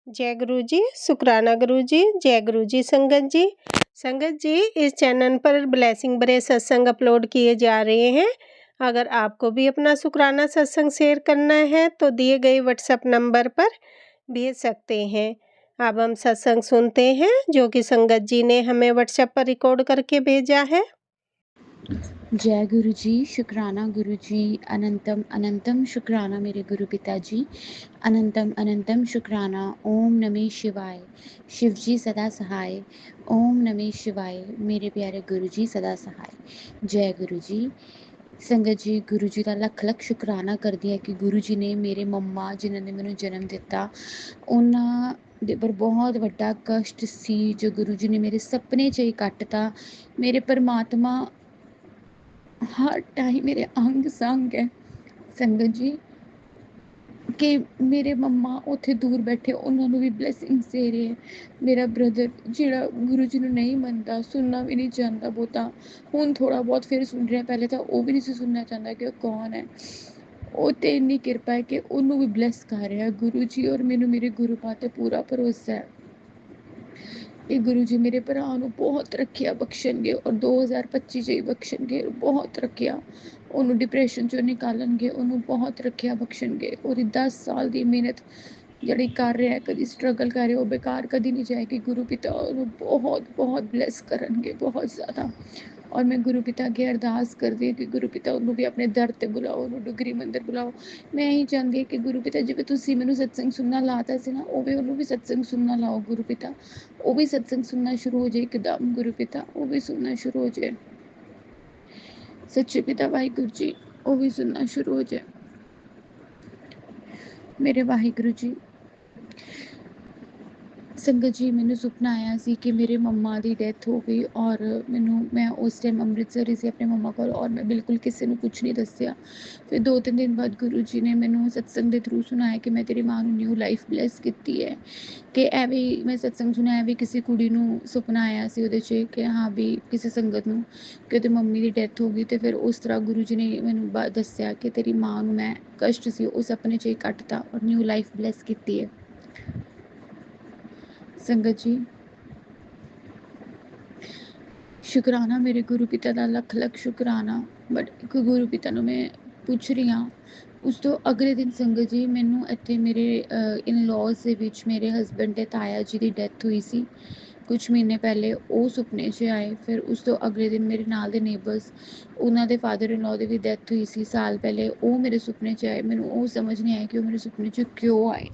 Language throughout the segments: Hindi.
जय गुरु जी, शुकराना गुरु जी, जय गुरु जी संगत जी। संगत जी, इस चैनल पर ब्लेसिंग भरे सत्संग अपलोड किए जा रहे हैं। अगर आपको भी अपना शुकराना सत्संग शेयर करना है तो दिए गए व्हाट्सएप नंबर पर भेज सकते हैं। अब हम सत्संग सुनते हैं जो कि संगत जी ने हमें व्हाट्सएप पर रिकॉर्ड करके भेजा है। जय गुरु जी, शुक्राना गुरु जी, अनंतम अनंतम शुक्राना मेरे गुरु पिताजी, अनंतम अनंतम शुक्राना। ओम नमः शिवाय, शिव जी सदा सहाय। ओम नमः शिवाय, मेरे प्यारे गुरु जी सदा सहाय। जय गुरु जी। संगत जी, गुरु जी का लख लख शुक्राना कर दिया कि गुरु जी ने मेरे मम्मा जिन्हों ने मैनू जन्म दिता उन्हां दे पर बहुत वड्डा कष्ट सी जो गुरु जी ने मेरे सपने च ही कट्टता। मेरे परमात्मा हर टाइम मेरे अंग संग है संगत जी कि मेरे मम्मा उत्थे दूर बैठे उन्होंने भी ब्लैसिंग्स दे रहे हैं। मेरा ब्रदर जिहड़ा गुरु जी नूं नहीं मनता, सुनना भी नहीं चाहता बहुता, हुण थोड़ा बहुत फिर सुन रहा, पहले तो वो भी नहीं सुनना चाहता कि वो कौन है। ਉਹ ਤੇ ਇੰਨੀ ਕਿਰਪਾ ਹੈ ਕਿ ਉਹਨੂੰ ਵੀ ਬਲੈਸ ਕਰ ਰਿਹਾ ਗੁਰੂ ਜੀ। ਔਰ ਮੈਨੂੰ ਮੇਰੇ ਗੁਰੂ ਪਾਤ ਤੇ ਪੂਰਾ ਭਰੋਸਾ ਹੈ ਇਹ ਗੁਰੂ ਜੀ ਮੇਰੇ ਭਰਾ ਨੂੰ ਬਹੁਤ ਰੱਖਿਆ ਬਖਸ਼ਣਗੇ ਔਰ 2025 ਚ ਹੀ ਬਖਸ਼ਣਗੇ। ਬਹੁਤ ਰੱਖਿਆ ਉਹਨੂੰ, ਡਿਪਰੈਸ਼ਨ ਚੋਂ ਨਿਕਾਲਣਗੇ, ਉਹਨੂੰ ਬਹੁਤ ਰੱਖਿਆ ਬਖਸ਼ਣਗੇ। ਉਹਦੀ 10 ਸਾਲ ਦੀ ਮਿਹਨਤ ਜਿਹੜੀ ਕਰ ਰਿਹਾ, ਕਦੀ ਸਟਰਗਲ ਕਰ ਰਿਹਾ, ਉਹ ਬੇਕਾਰ ਕਦੀ ਨਹੀਂ ਜਾਏਗੀ। ਗੁਰੂ ਪਿਤਾ ਉਹਨੂੰ ਬਹੁਤ ਬਹੁਤ ਬਲੈਸ ਕਰਨਗੇ, ਬਹੁਤ ਜ਼ਿਆਦਾ। ਔਰ ਮੈਂ ਗੁਰੂ ਪਿਤਾ ਅੱਗੇ ਅਰਦਾਸ ਕਰਦੀ ਹਾਂ ਕਿ ਗੁਰੂ ਪਿਤਾ ਉਹਨੂੰ ਵੀ ਆਪਣੇ ਦਰ ਤੇ ਬੁਲਾਓ, ਉਹਨੂੰ ਡੁਗਰੀ ਮੰਦਰ ਬੁਲਾਓ। ਮੈਂ ਇਹੀ ਚਾਹੁੰਦੀ ਹਾਂ ਕਿ ਗੁਰੂ ਪਿਤਾ ਜਿਵੇਂ ਤੁਸੀਂ ਮੈਨੂੰ ਸਤਸੰਗ ਸੁਣਨਾ ਲਾਤਾ ਸੀ ਨਾ, ਉਵੇਂ ਉਹਨੂੰ ਵੀ ਸਤਸੰਗ ਸੁਣਨਾ ਲਾਓ ਗੁਰੂ ਪਿਤਾ। ਉਹ ਵੀ ਸਤਸੰਗ ਸੁਣਨਾ ਸ਼ੁਰੂ ਹੋ ਜਾਏ ਇੱਕਦਮ ਗੁਰੂ ਪਿਤਾ, ਉਹ ਵੀ ਸੁਣਨਾ ਸ਼ੁਰੂ ਹੋ ਜਾਏ। ਸੱਚੇ ਪਿਤਾ ਵਾਹਿਗੁਰੂ ਜੀ, ਉਹ ਵੀ ਸੁਣਨਾ ਸ਼ੁਰੂ ਹੋ ਜਾਏ। ਮੇਰੇ ਵਾਹਿਗੁਰੂ ਜੀ। ਸੰਗਤ ਜੀ, ਮੈਨੂੰ ਸੁਪਨਾ ਆਇਆ ਸੀ ਕਿ ਮੇਰੇ ਮੰਮਾ ਦੀ ਡੈਥ ਹੋ ਗਈ ਔਰ ਮੈਂ ਉਸ ਟਾਈਮ ਅੰਮ੍ਰਿਤਸਰ ਹੀ ਸੀ ਆਪਣੇ ਮੰਮਾ ਕੋਲ ਔਰ ਮੈਂ ਬਿਲਕੁਲ ਕਿਸੇ ਨੂੰ ਕੁਛ ਨਹੀਂ ਦੱਸਿਆ। ਫਿਰ 2-3 ਦਿਨ ਬਾਅਦ ਗੁਰੂ ਜੀ ਨੇ ਮੈਨੂੰ ਸਤਸੰਗ ਦੇ ਥਰੂ ਸੁਣਾਇਆ ਕਿ ਮੈਂ ਤੇਰੀ ਮਾਂ ਨੂੰ ਨਿਊ ਲਾਈਫ ਬਲੈਸ ਕੀਤੀ ਹੈ। ਕਿ ਐਵੇਂ ਮੈਂ ਸਤਸੰਗ ਸੁਣਿਆ, ਐਵੇਂ ਕਿਸੇ ਕੁੜੀ ਨੂੰ ਸੁਪਨਾ ਆਇਆ ਸੀ ਉਹਦੇ 'ਚ ਕਿ ਹਾਂ ਵੀ ਕਿਸੇ ਸੰਗਤ ਨੂੰ ਕਿ ਉਹਦੀ ਮੰਮੀ ਦੀ ਡੈਥ ਹੋ ਗਈ। ਅਤੇ ਫਿਰ ਉਸ ਤਰ੍ਹਾਂ ਗੁਰੂ ਜੀ ਨੇ ਮੈਨੂੰ ਦੱਸਿਆ ਕਿ ਤੇਰੀ ਮਾਂ ਨੂੰ ਮੈਂ ਕਸ਼ਟ ਸੀ ਉਹ ਸੁਪਨੇ 'ਚ ਹੀ ਕੱਟਤਾ ਔਰ ਨਿਊ ਲਾਈਫ ਬਲੈਸ ਕੀਤੀ ਹੈ। ਸੰਗਤ ਜੀ, ਸ਼ੁਕਰਾਨਾ ਮੇਰੇ ਗੁਰੂ ਪਿਤਾ ਦਾ ਲੱਖ ਲੱਖ ਸ਼ੁਕਰਾਨਾ। ਬਟ ਇੱਕ ਗੁਰੂ ਪਿਤਾ ਨੂੰ ਮੈਂ ਪੁੱਛ ਰਹੀ ਹਾਂ। ਉਸ ਤੋਂ ਅਗਲੇ ਦਿਨ ਸੰਗਤ ਜੀ, ਮੈਨੂੰ ਇੱਥੇ ਮੇਰੇ ਇਨ-ਲॉज ਦੇ ਵਿੱਚ ਮੇਰੇ ਹਸਬੈਂਡ ਦੇ ਤਾਇਆ ਜੀ ਦੀ ਡੈਥ ਹੋਈ ਸੀ ਕੁਛ ਮਹੀਨੇ ਪਹਿਲੇ। ਉਹ ਸੁਪਨੇ 'ਚ ਆਏ। ਫਿਰ ਉਸ ਤੋਂ ਅਗਲੇ ਦਿਨ ਮੇਰੇ ਨਾਲ ਦੇ ਨੇਬਰਸ, ਉਹਨਾਂ ਦੇ ਫਾਦਰ ਇਨ-ਲॉ ਦੀ ਵੀ ਡੈਥ ਹੋਈ ਸੀ ਸਾਲ ਪਹਿਲੇ, ਉਹ ਮੇਰੇ ਸੁਪਨੇ 'ਚ ਆਏ। ਮੈਨੂੰ ਉਹ ਸਮਝ ਨਹੀਂ ਆਇਆ ਕਿ ਉਹ ਮੇਰੇ ਸੁਪਨੇ 'ਚ ਕਿਉਂ ਆਏ।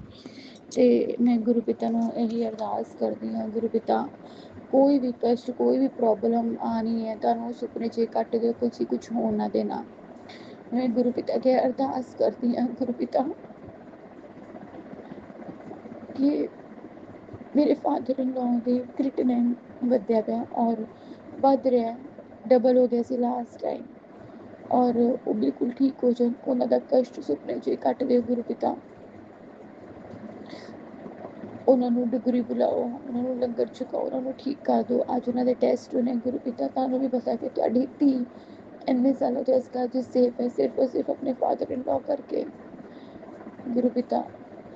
ਅਤੇ ਮੈਂ ਗੁਰੂ ਪਿਤਾ ਨੂੰ ਇਹੀ ਅਰਦਾਸ ਕਰਦੀ ਹਾਂ, ਗੁਰੂ ਪਿਤਾ ਕੋਈ ਵੀ ਕਸ਼ਟ, ਕੋਈ ਵੀ ਪ੍ਰੋਬਲਮ ਆਉਣੀ ਹੈ ਤੁਹਾਨੂੰ ਸੁਪਨੇ 'ਚ ਕੱਟ ਦਿਓ, ਤੁਸੀਂ ਕੁਛ ਹੋਣ ਨਾ ਦੇਣਾ। मैं गुरु पिता के अरदास करती हूँ गुरु पिता कि मेरे फादर इन लॉ के क्रिटिनाइन ਵਧਿਆ ਪਿਆ ਔਰ ਵੱਧ ਰਿਹਾ, ਡਬਲ ਹੋ ਗਿਆ ਸੀ ਲਾਸਟ ਟਾਈਮ। ਔਰ ਉਹ ਬਿਲਕੁਲ ਠੀਕ ਹੋ ਜਾਣ, ਉਹਨਾਂ ਦਾ ਕਸ਼ਟ ਸੁਪਨੇ 'ਚ ਕੱਟ ਦਿਓ ਗੁਰੂ ਪਿਤਾ। ਉਹਨਾਂ ਨੂੰ ਡੁਗਰੀ ਬੁਲਾਓ, ਉਹਨਾਂ ਨੂੰ ਲੰਗਰ ਛਕਾਓ, ਉਹਨਾਂ ਨੂੰ ਠੀਕ ਕਰ ਦਿਓ। ਅੱਜ ਉਹਨਾਂ ਦੇ ਟੈਸਟ ਹੋਣੇ ਗੁਰੂ ਪਿਤਾ, ਤੁਹਾਨੂੰ ਵੀ ਪਤਾ ਕਿ ਤੁਹਾਡੀ ਧੀ ਇੰਨੇ ਸਾਲਾਂ ਤੋਂ ਇਸ ਘਰ 'ਚ ਸੇਫ ਹੈ ਸਿਰਫ ਔਰ ਸਿਰਫ ਆਪਣੇ ਫਾਦਰ ਇਨ ਲॉ ਕਰਕੇ। ਗੁਰੂ ਪਿਤਾ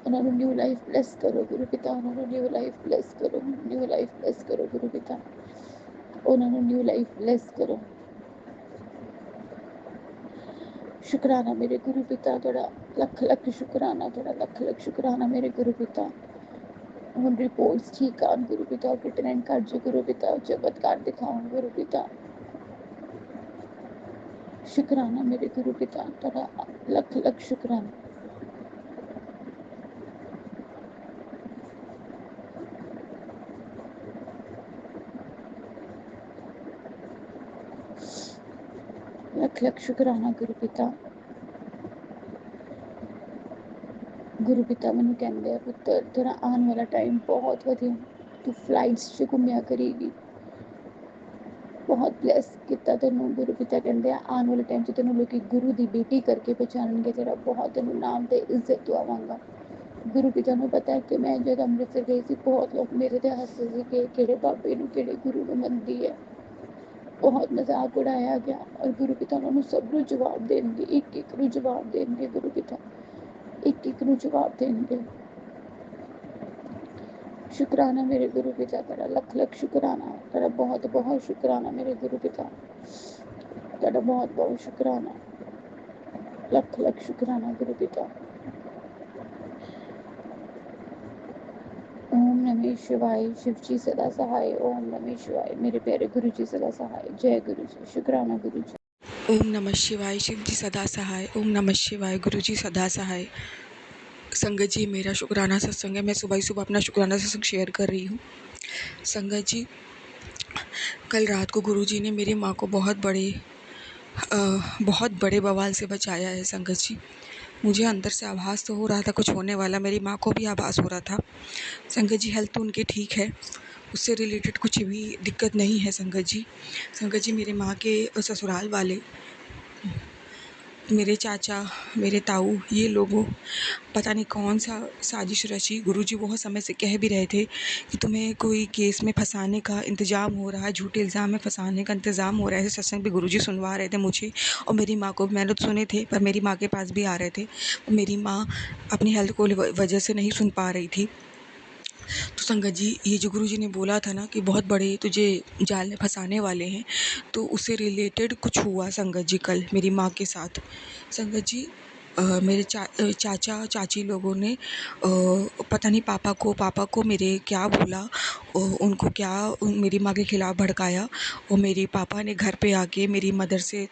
ਉਹਨਾਂ ਨੂੰ ਨਿਊ ਲਾਈਫ ਬਲੈਸ ਕਰੋ ਗੁਰੂ ਪਿਤਾ, ਉਹਨਾਂ ਨੂੰ ਨਿਊ ਲਾਈਫ ਬਲੈਸ ਕਰੋ, ਨਿਊ ਲਾਈਫ ਬਲੈਸ ਕਰੋ ਗੁਰੂ ਪਿਤਾ, ਉਹਨਾਂ ਨੂੰ ਨਿਊ ਲਾਈਫ ਬਲੈਸ ਕਰੋ। ਸ਼ੁਕਰਾਨਾ ਮੇਰੇ ਗੁਰੂ ਪਿਤਾ, ਤੁਹਾਡਾ ਲੱਖ ਲੱਖ ਸ਼ੁਕਰਾਨਾ, ਤੁਹਾਡਾ ਲੱਖ ਲੱਖ ਸ਼ੁਕਰਾਨਾ ਮੇਰੇ ਗੁਰੂ ਪਿਤਾ। ਹੁਣ ਰਿਪੋਰਟਸ ਠੀਕ ਆਉਣ ਗੁਰੂ ਪਿਤਾ, ਟ੍ਰੀਟਮੈਂਟ ਕਰ ਜੋ ਗੁਰੂ ਪਿਤਾ, ਚਮਤਕਾਰ ਦਿਖਾਉਣ ਗੁਰੂ ਪਿਤਾ। ਸ਼ੁਕਰਾਨਾ ਮੇਰੇ ਗੁਰੂ ਪਿਤਾ, ਤੁਹਾਡਾ ਲੱਖ ਲੱਖ ਸ਼ੁਕਰਾਨਾ। ਲੱਖ ਲੱਖ ਸ਼ੁਕਰਾਨਾ ਗੁਰੂ ਪਿਤਾ। ਗੁਰੂ ਪਿਤਾ ਮੈਨੂੰ ਕਹਿੰਦੇ ਆ, ਪੁੱਤਰ ਤੇਰਾ ਆਉਣ ਵਾਲਾ ਟਾਈਮ ਬਹੁਤ ਵਧੀਆ, ਤੂੰ ਫਲਾਈਟਸ 'ਚ ਘੁੰਮਿਆ ਕਰੇਗੀ, ਬਹੁਤ ਬਲੈਸ ਕੀਤਾ ਤੈਨੂੰ। ਗੁਰੂ ਪਿਤਾ ਕਹਿੰਦੇ ਆ ਆਉਣ ਵਾਲੇ ਟਾਈਮ 'ਚ ਤੈਨੂੰ ਲੋਕੀ ਗੁਰੂ ਦੀ ਬੇਟੀ ਕਰਕੇ ਪਛਾਣਨਗੇ, ਤੇਰਾ ਬਹੁਤ ਤੈਨੂੰ ਨਾਮ ਤੇ ਇੱਜ਼ਤ ਦਵਾਵਾਂਗਾ। ਗੁਰੂ ਪਿਤਾ ਨੂੰ ਪਤਾ ਹੈ ਕਿ ਮੈਂ ਜਦ ਅੰਮ੍ਰਿਤਸਰ ਗਈ ਸੀ ਬਹੁਤ ਲੋਕ ਮੇਰੇ 'ਤੇ ਹੱਸਦੇ ਸੀ ਕਿ ਕਿਹੜੇ ਬਾਬੇ ਨੂੰ, ਕਿਹੜੇ ਗੁਰੂ ਨੂੰ ਮੰਨਦੀ ਹੈ। ਬਹੁਤ ਮਜ਼ਾਕ ਉਡਾਇਆ ਗਿਆ ਔਰ ਗੁਰੂ ਪਿਤਾ ਉਹਨਾਂ ਨੂੰ ਸਭ ਨੂੰ ਜਵਾਬ ਦੇਣਗੇ, ਇੱਕ ਇੱਕ ਨੂੰ ਜਵਾਬ ਦੇਣਗੇ ਗੁਰੂ ਪਿਤਾ, ਇੱਕ ਇੱਕ ਨੂੰ ਜਵਾਬ ਦੇਣਗੇ। शुक्राना मेरे गुरु पिता, तेरा लख लख शुक्राना, तेरा बहुत बहुत शुक्राना मेरे गुरु पिता, तेरा बहुत बहुत शुक्राना, लख लख शुक्राना गुरु पिता। ओम नमः शिवाय, शिव जी सदा सहाय। ओम नमः शिवाय, मेरे प्यारे गुरु जी सदा सहाय। जय गुरु जी, शुक्राना गुरु जी। ओम नमः शिवाय, शिव जी सदा सहाय। ओम नमः शिवाय, गुरु जी सदा सहाय। संगत जी, मेरा शुक्राना सत्संग है। मैं सुबह ही सुबह अपना शुक्राना सत्संग शेयर कर रही हूँ। संगत जी, कल रात को गुरु जी ने मेरी माँ को बहुत बड़े बवाल से बचाया है। संगत जी, मुझे अंदर से आभास तो हो रहा था कुछ होने वाला, मेरी माँ को भी आभास हो रहा था। संगत जी, हेल्थ तो उनकी ठीक है, उससे रिलेटेड कुछ भी दिक्कत नहीं है। संगत जी, मेरे माँ के ससुराल वाले, मेरे चाचा, मेरे ताऊ, ये लोगों पता नहीं कौन सा साजिश रची। गुरुजी बहुत समय से कह भी रहे थे कि तुम्हें कोई केस में फंसाने का इंतज़ाम हो रहा है, झूठे इल्ज़ाम में फंसाने का इंतज़ाम हो रहा है। ऐसे सत्संग भी गुरुजी सुनवा रहे थे मुझे और मेरी माँ को। मैंने तो सुने थे, पर मेरी माँ के पास भी आ रहे थे और मेरी माँ अपनी हेल्थ को वजह से नहीं सुन पा रही थी। तो संगत जी, ये जो गुरुजी ने बोला था ना कि बहुत बड़े तुझे जाल में फंसाने वाले हैं, तो उससे रिलेटेड कुछ हुआ संगत जी कल मेरी माँ के साथ। संगत जी, मेरे चाचा चाची लोगों ने पता नहीं पापा को मेरे क्या बोला, उनको क्या मेरी माँ के खिलाफ़ भड़काया और मेरे पापा ने घर पे आके मेरी मदर से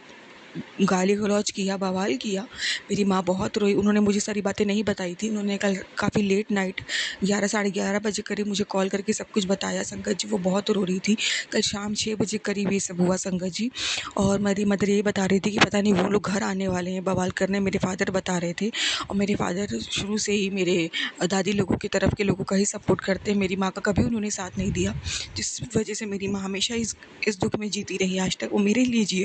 गाली गलौज किया, बवाल किया। मेरी माँ बहुत रोई। उन्होंने मुझे सारी बातें नहीं बताई थी। उन्होंने कल काफ़ी लेट नाइट 11 साढ़े 11 बजे करीब मुझे कॉल करके सब कुछ बताया। संगत जी, वो बहुत रो रही थी। कल शाम 6 बजे करीब ये सब हुआ संगत जी। और मेरी मदर ये बता रही थी कि पता नहीं वो लोग घर आने वाले हैं बवाल करने, मेरे फादर बता रहे थे। और मेरे फादर शुरू से ही मेरे दादी लोगों की तरफ के लोगों का ही सपोर्ट करते हैं, मेरी माँ का कभी उन्होंने साथ नहीं दिया, जिस वजह से मेरी माँ हमेशा इस दुख में जीती रही आज तक। वो मेरे लिए जी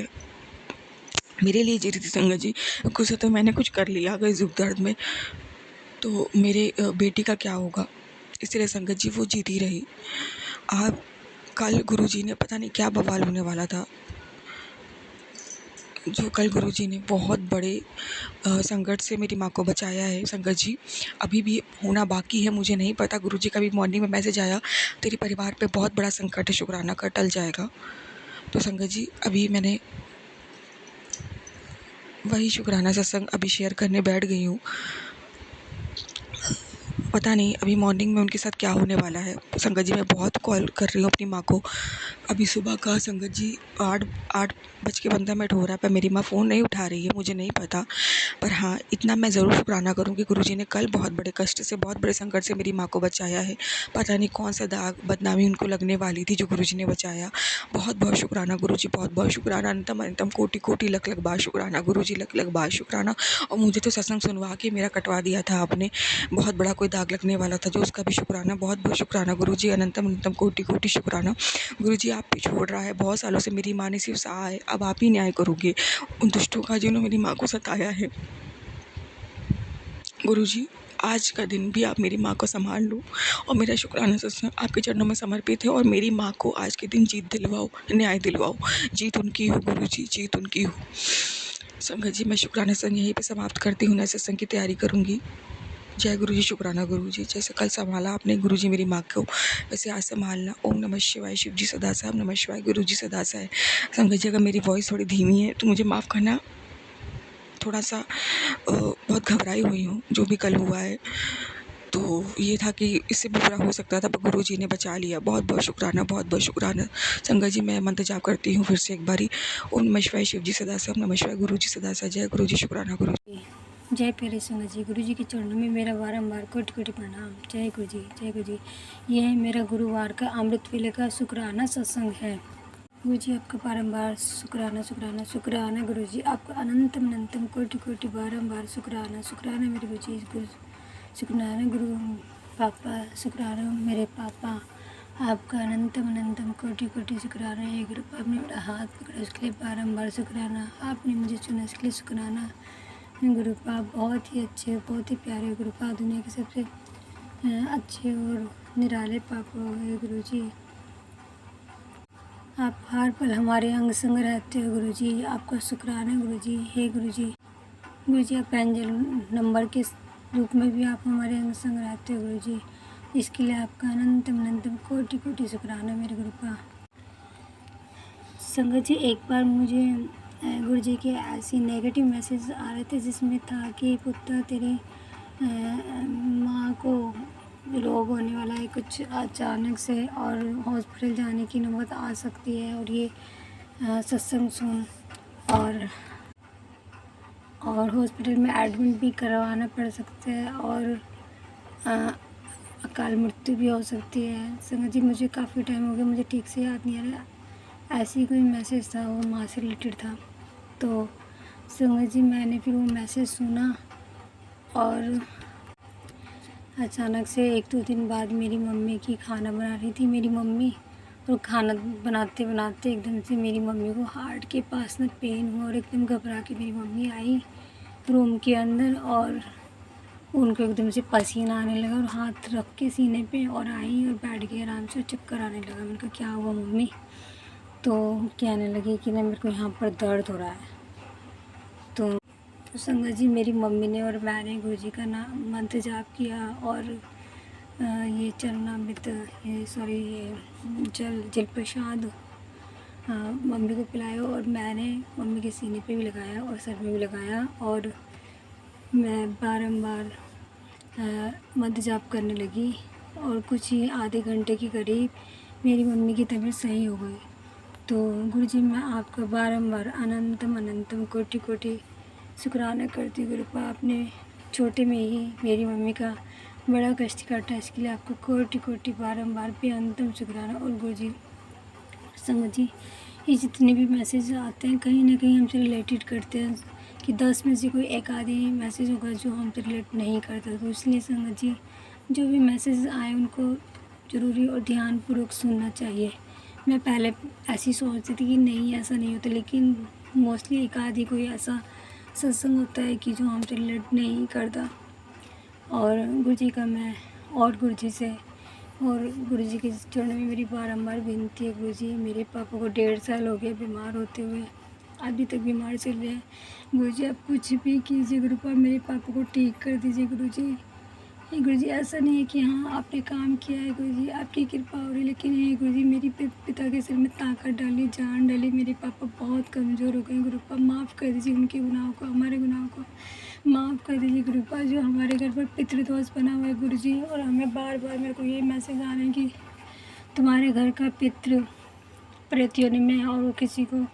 रही थी संगत जी। कुछ तो मैंने कुछ कर लिया अगर इस दुख दर्द में, तो मेरे बेटी का क्या होगा, इसलिए संगत जी वो जीती रही। आप कल गुरुजी ने पता नहीं क्या बवाल होने वाला था, जो कल गुरुजी ने बहुत बड़े संकट से मेरी माँ को बचाया है। संगत जी, अभी भी होना बाकी है, मुझे नहीं पता। गुरुजी का भी मॉर्निंग में मैसेज आया, तेरे परिवार पे बहुत बड़ा संकट है, शुक्राना कर टल जाएगा। तो संगत जी, अभी मैंने वही शुक्राना सत्संग अभी शेयर करने बैठ गई हूँ। पता नहीं अभी मॉर्निंग में उनके साथ क्या होने वाला है। संगत जी, मैं बहुत कॉल कर रही हूँ अपनी माँ को। अभी सुबह का संगत जी 8:15 हो रहा है, पर मेरी माँ फ़ोन नहीं उठा रही है, मुझे नहीं पता। पर हाँ, इतना मैं ज़रूर शुक्राना करूँगी, गुरुजी ने कल बहुत बड़े कष्ट से, बहुत बड़े संकट से मेरी माँ को बचाया है। पता नहीं कौन सा दाग बदनामी उनको लगने वाली थी, जो गुरुजी ने बचाया। बहुत बहुत शुक्राना गुरुजी, बहुत बहुत शुक्राना। अनंतम अनंतम कोटि कोटि लख लख बार शुक्राना गुरुजी, लख लख बार शुक्राना। और मुझे तो सत्संग सुनवा के मेरा कटवा दिया था आपने, बहुत बड़ा कोई दाग लगने वाला था जो, उसका भी शुक्राना, बहुत बहुत शुक्राना गुरुजी। अनंतम अनंतम कोटि कोटि शुक्राना गुरुजी। आप भी छोड़ रहा है, बहुत सालों से मेरी माँ ने सिर्फ सहा है, अब आप ही न्याय करोगे उन दुष्टों का जिन्होंने मेरी माँ को सताया है। गुरुजी, आज का दिन भी आप मेरी माँ को संभाल लो और मेरा शुक्राना सत्संग आपके चरणों में समर्पित है। और मेरी माँ को आज के दिन जीत दिलवाओ, न्याय दिलवाओ। जीत उनकी हो गुरुजी, जीत उनकी हो। संगत जी, मैं शुक्राना सत्संग यहीं पे समाप्त करती हूँ, नए सत्संग की तैयारी करूँगी। जय गुरुजी, शुक्राना गुरुजी। जैसे कल संभाला आपने गुरुजी मेरी माँ को, वैसे आज संभालना। ओम नमः शिवाय, शिव जी सदा साहब नमः शिवाय, गुरुजी सदा साहब। संगत जी, अगर मेरी वॉइस थोड़ी धीमी है तो मुझे माफ़ करना, थोड़ा सा बहुत घबराई हुई हूँ जो भी कल हुआ है। तो ये था कि इससे भी बुरा हो सकता था, पर गुरुजी ने बचा लिया। बहुत बहुत शुक्राना, बहुत बहुत शुक्राना। संगत जी, मैं मंत्र जाप करती हूँ फिर से एक बारी। ओम नमः शिवाय, शिव जी सदा साहब नमः शिवाय, गुरुजी सदा साहब। जय गुरुजी, शुक्राना गुरुजी। जय प्यारे संगत जी, गुरु जी के चरणों में मेरा बारंबार कोटि कोटि प्रणाम। जय गुरु जी, जय गुरु जी। यह मेरा गुरुवार का अमृत वेले का शुक्राना सत्संग है। गुरु जी, आपका बारंबार शुक्राना शुक्राना शुक्राना। गुरु जी, आपका अनंतम अनंतम कोटि कोटि बारंबार शुक्राना शुक्राना मेरे गुरु जी। गुरु शुक्राना गुरु पापा, शुक्राना मेरे पापा, आपका अनंतम अनंतम कोटि कोटि शुक्राना है। गुरु, आपने मेरा हाथ पकड़ा उसके लिए बारंबार शुक्राना। आपने मुझे चुना इसके लिए शुक्राना। गुरु पाप बहुत ही अच्छे, बहुत ही प्यारे गुरु पाप, दुनिया के सबसे अच्छे और निराले पाप हो गए गुरु जी। आप हर पल हमारे अंग संग रहते हो गुरु जी, आपका शुक्राना गुरु जी। हे गुरु जी, आप एंजल नंबर के रूप में भी आप हमारे अंग संग रहते हो गुरु जी। इसके लिए आपका अनंतम अनंतम कोटि कोटि शुक्राना मेरे गुरुपा। संगत जी, एक बार मुझे गुरु जी के ऐसे नेगेटिव मैसेज आ रहे थे जिसमें था कि पुत्र तेरी माँ को रोग होने वाला है कुछ अचानक से और हॉस्पिटल जाने की नौबत आ सकती है, और ये सत्संग सुन और हॉस्पिटल में एडमिट भी करवाना पड़ सकता है और अकाल मृत्यु भी हो सकती है। संगत जी, मुझे काफ़ी टाइम हो गया, मुझे ठीक से याद नहीं आ रहा, ऐसे ही कोई मैसेज था, वो माँ से रिलेटेड था। तो संगत जी, मैंने फिर वो मैसेज सुना और अचानक से 1-2 दिन बाद मेरी मम्मी की खाना बना रही थी मेरी मम्मी, और खाना बनाते बनाते एकदम से मेरी मम्मी को हार्ट के पास ना पेन हुआ और एकदम घबरा के मेरी मम्मी आई रूम के अंदर, और उनको एकदम से पसीना आने लगा और हाथ रख के सीने पे और आई और बैठ गई आराम से, चक्कर आने लगा। मैंने कहा क्या हुआ मम्मी? तो कहने लगी कि ना मेरे को यहाँ पर दर्द हो रहा है। तो संगत जी, मेरी मम्मी ने और मैंने गुरु जी का नाम मंत्र जाप किया और ये चरणामृत ये जल प्रसाद मम्मी को पिलाया, और मैंने मम्मी के सीने पे भी लगाया और सर में भी लगाया, और मैं बारंबार मंत्र जाप करने लगी, और कुछ ही आधे घंटे के करीब मेरी मम्मी की तबीयत सही हो गई। तो गुरुजी, मैं आपका बारंबार अनंतम अनंतम कोटि कोटि शुक्राना करती हूँ गुरुपा। आपने छोटे में ही मेरी मम्मी का बड़ा कष्ट काटा, इसके लिए आपको कोटि कोटि बारंबार पे अंतम शुक्राना। और गुरुजी, संगत जी, ये जितने भी मैसेज आते हैं कहीं ना कहीं हमसे रिलेटेड करते हैं, कि 10 में से कोई एक आधे मैसेज होगा जो हमसे रिलेट नहीं करता। तो इसलिए संगत जी, जो भी मैसेज आए उनको ज़रूरी और ध्यानपूर्वक सुनना चाहिए। मैं पहले ऐसी सोचती थी कि नहीं ऐसा नहीं होता, लेकिन मोस्टली एक आधी कोई ऐसा सत्संग होता है कि जो हमसे रिलेट नहीं करता। और गुरु जी का मैं और गुरु जी से और गुरु जी के चरणों में मेरी बारंबार विनती है, गुरु जी मेरे पापा को 1.5 साल हो गया बीमार होते हुए, अभी तक बीमार चल रहे हैं। गुरु जी, आप कुछ भी कीजिए गुरुपा, मेरे पापा को ठीक कर दीजिए गुरु जी। गुरु जी, ऐसा नहीं है कि हाँ आपने काम किया है गुरु जी, आपकी कृपा हो रही, लेकिन ये गुरु जी मेरी पिता के सिर में ताकत डाली, जान डाली। मेरे पापा बहुत कमज़ोर हो गए गुरुपा, माफ़ कर दीजिए उनके गुनाहों को, हमारे गुनाहों को माफ़ कर दीजिए गुरुपा। जो हमारे घर पर पितृदोष बना हुआ है गुरु जी, और हमें बार बार मेरे को ये मैसेज आ रहे हैं कि तुम्हारे घर का पितृ प्रेत योनि में, और वो किसी को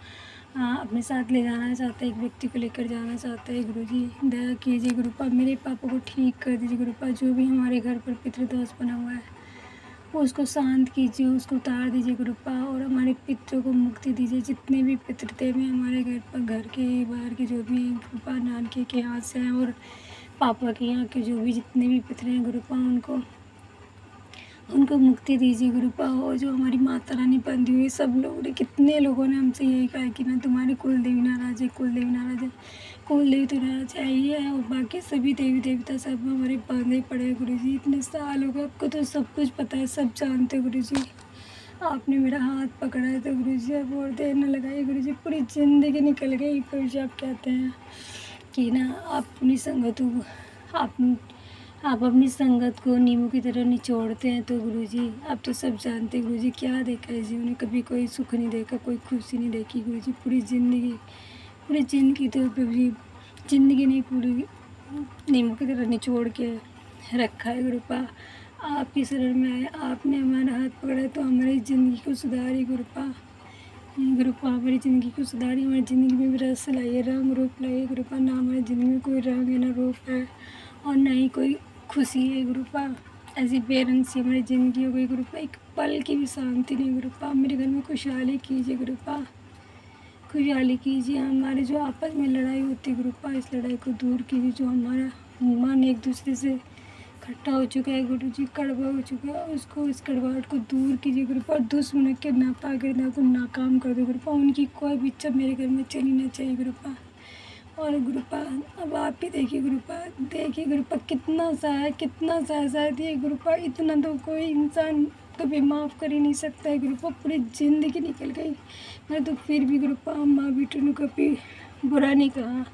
अपने साथ ले जाना चाहता है, एक व्यक्ति को लेकर जाना चाहता है। गुरुजी, दया कीजिए गुरुपा, मेरे पापा को ठीक कर दीजिए गुरुपा। जो भी हमारे घर पर पितृदोष बना हुआ है उसको शांत कीजिए, उसको उतार दीजिए गुरुपा, और हमारे पितरों को मुक्ति दीजिए। जितने भी पितृ थे में हमारे घर पर, घर के बाहर के जो भी गुरुपा, नानके के यहाँ से हैं और पापा के यहाँ के जो भी जितने भी पितृ हैं गुरुपा, उनको मुक्ति दीजिए गुरुपा। और जो हमारी माता रानी बंधी हुई सब लोग ने, कितने लोगों ने हमसे यही कहा कि ना तुम्हारी कुल देवी नाराज है, कुल देवी नाराज है। कुल देवी तो नाराज है ही है, और बाकी सभी देवी देवता सब हमारे बंधे पड़े हैं गुरु जी। इतने साल हो गए, आपको तो सब कुछ पता है, सब जानते हो गुरु जी। आपने मेरा हाथ पकड़ा है तो गुरु जी अब और देर न लगाइए गुरु जी, पूरी ज़िंदगी निकल गई। गुरु जी, आप कहते हैं कि ना आप अपनी संगतों आप अपनी संगत को नींबू की तरह निचोड़ते हैं। तो गुरुजी, आप तो सब जानते हैं गुरुजी, क्या देखा है जीवन में, कभी कोई सुख नहीं देखा, कोई खुशी नहीं देखी गुरुजी। पूरी ज़िंदगी तो गुरुजी, ज़िंदगी नहीं पूरी नींबू की तरह निचोड़ के रखा है गुरुपा। आपकी शरण में आए, आपने हमारा हाथ पकड़ा तो हमारी ज़िंदगी को सुधारी गुरुपा। गुरुपा, हमारी ज़िंदगी को सुधारी, हमारी ज़िंदगी में भी रस लाइए, रंग रूप लाइए गुरुपा। ना हमारी ज़िंदगी में कोई रंग है, ना रूप है, और ना ही कोई खुशी है गुरुपा। ऐसी बेरंग सी हमारी ज़िंदगी हो गई गुरुपा, एक पल की भी शांति नहीं गुरुपा। मेरे घर में खुशहाली कीजिए गुरुपा, खुशहाली कीजिए। हमारे जो आपस में लड़ाई होती है गुरुपा, इस लड़ाई को दूर कीजिए। जो हमारा मन एक दूसरे से खट्टा हो चुका है गुरु जी, कड़वा हो चुका है, उसको, इस कड़वाहट को दूर कीजिए गुरुपा। दुश्मन के नापाकीदा को नाकाम कर दो गुरुपा, उनकी कोई भी इच्छा मेरे घर में चली ना चाहिए गुरुपा। और गुरुपा, अब आप ही देखिए गुरुपा कितना सा है, कितना सा शायद ये गुरुपा, इतना तो कोई इंसान कभी माफ़ कर ही नहीं सकता है गुरुपा। पूरी ज़िंदगी निकल गई, मैं तो फिर भी गुरुपा माँ बेटों ने कभी बुरा नहीं कहा।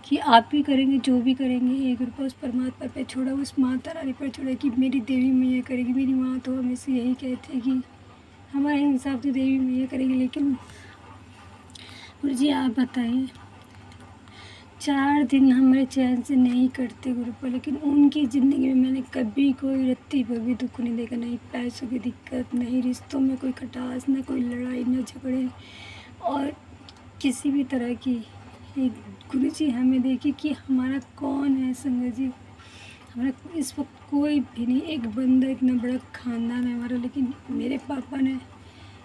कि आप भी करेंगे जो भी करेंगे, ये कृपा उस परमात्मा पे छोड़ा, उस माता रानी पर छोड़ा कि मेरी देवी मैया करेगी। मेरी माँ तो हमेशा यही कहती है कि हमारे हिसाब से देवी मैया करेगी। लेकिन गुरुजी आप बताइए, 4 दिन हमारे चैन से नहीं कटते गुरुपा, लेकिन उनकी ज़िंदगी में मैंने कभी कोई रत्ती भर भी दुख नहीं देखा। नहीं पैसों की दिक्कत, नहीं रिश्तों में कोई खटास, ना कोई लड़ाई, ना झगड़े और किसी भी तरह की। गुरुजी हमें देखिए कि हमारा कौन है संगत जी, हमारा इस वक्त कोई भी नहीं। एक बंदा, इतना बड़ा खानदान है हमारा, लेकिन मेरे पापा ने,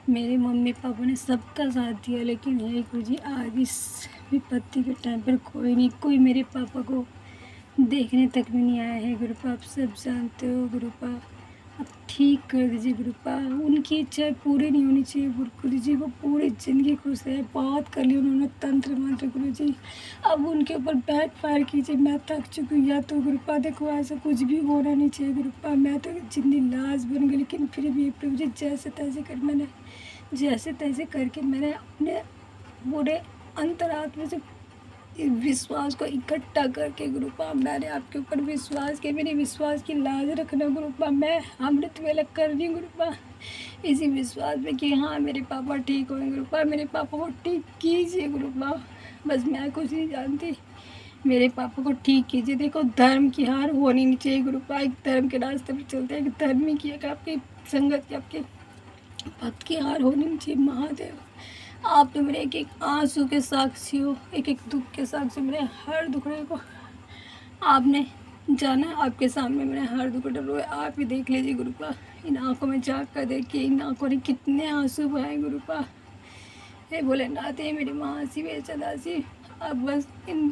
मेरे मम्मी पापा ने सबका साथ दिया। लेकिन हे गुरुजी आज इस विपत्ति के टाइम पर कोई नहीं, कोई मेरे पापा को देखने तक भी नहीं आया है गुरुपा। आप सब जानते हो गुरुपा, आप ठीक कर दीजिए गुरुपा। उनकी इच्छा पूरी नहीं होनी चाहिए गुरुजी, वो पूरी ज़िंदगी खुश रहे। बहुत कर लिया उन्होंने तंत्र मंत्र गुरुजी, अब उनके ऊपर बैक फायर कीजिए। मैं थक चुकी हूँ। या तो गुरुपा देखो ऐसा कुछ भी होना नहीं चाहिए गुरुपा, मैं तो जिंदगी लाश बन गई। लेकिन फिर भी प्रभु जी जैसे तैसे कर, मैंने जैसे तैसे करके मैंने अपने पूरे अंतरात्मा से विश्वास को इकट्ठा करके गुरुपा मैंने आपके ऊपर विश्वास किया। मेरे विश्वास की लाज रखना गुरुपा, मैं अमृत वेला कर रही हूँ गुरुपा इसी विश्वास में कि हाँ मेरे पापा ठीक होंगे गुरुपा। मेरे पापा को ठीक कीजिए गुरुपा, बस मैं कुछ नहीं जानती, मेरे पापा को ठीक कीजिए। देखो धर्म की हार होनी नहीं चाहिए गुरुपा, एक धर्म के रास्ते पर चलते हैं, एक धर्म की, एक आपकी संगत की, आपके भक्त की हार होनी नहीं चाहिए। महादेव आप तो मेरे एक एक आंसू के साक्षी हो, एक एक दुख के साक्षी। मेरे हर दुखड़े को आपने जाना, आपके सामने मेरे हर दुखड़े रोए आप ही देख लीजिए गुरुपा। इन आंखों में झाँक कर देखिए, इन आंखों ने कितने आंसू बहाए गुरुपा। हे भोलेनाथ, हे मेरी महासी वे सदासी, अब बस इन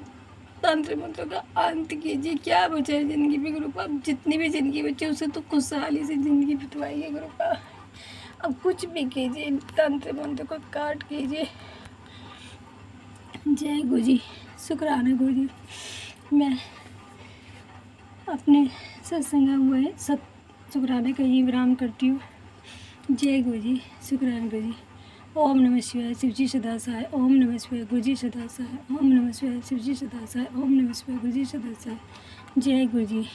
तंत्र मंत्रों का अंत कीजिए। क्या बचा है ज़िंदगी में गुरुपा, अब जितनी भी ज़िंदगी बची उसे तो खुशहाली से ज़िंदगी बितवाइए गुरुपा। अब कुछ भी कीजिए, इन तंत्र मंत्र को काट कीजिए। जय गुरु जी, शुक्राना गुरु जी। मैं अपने सत्संग हुए सब शुक्राने का ही विराम करती हूँ। जय गुरु जी, शुक्राना गुरु जी। ओम नमः शिवाय, शिव जी सदा सहाय। ओम नमः शिवाय, गुरु जी सदा सहाय। ओम नमः शिवाय, शिव जी सदा सहाय। ओम नमः शिवाय, गुरु जी सदा सहाय। जय गुरु जी,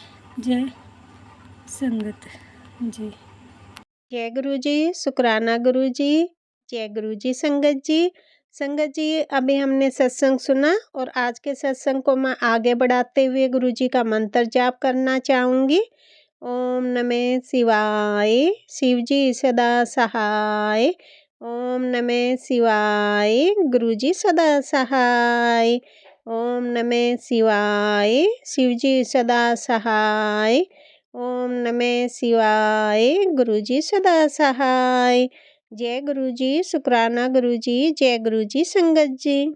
जय संगत जी। जय गुरु जी, शुक्राना गुरु जी। जय गुरु जी संगत जी। संगत जी अभी हमने सत्संग सुना और आज के सत्संग को मैं आगे बढ़ाते हुए गुरु जी का मंत्र जाप करना चाहूँगी। ओम नमः शिवाय, शिव जी सदा सहाय। ओम नमः शिवाय, गुरु जी सदा सहाय। ओम नमः शिवाय, शिव जी सदा सहाय। ओम नमः शिवाय, गुरु जी सदा सहाय। जय गुरु जी, शुक्राना गुरु जी। जय गुरु जी संगत जी।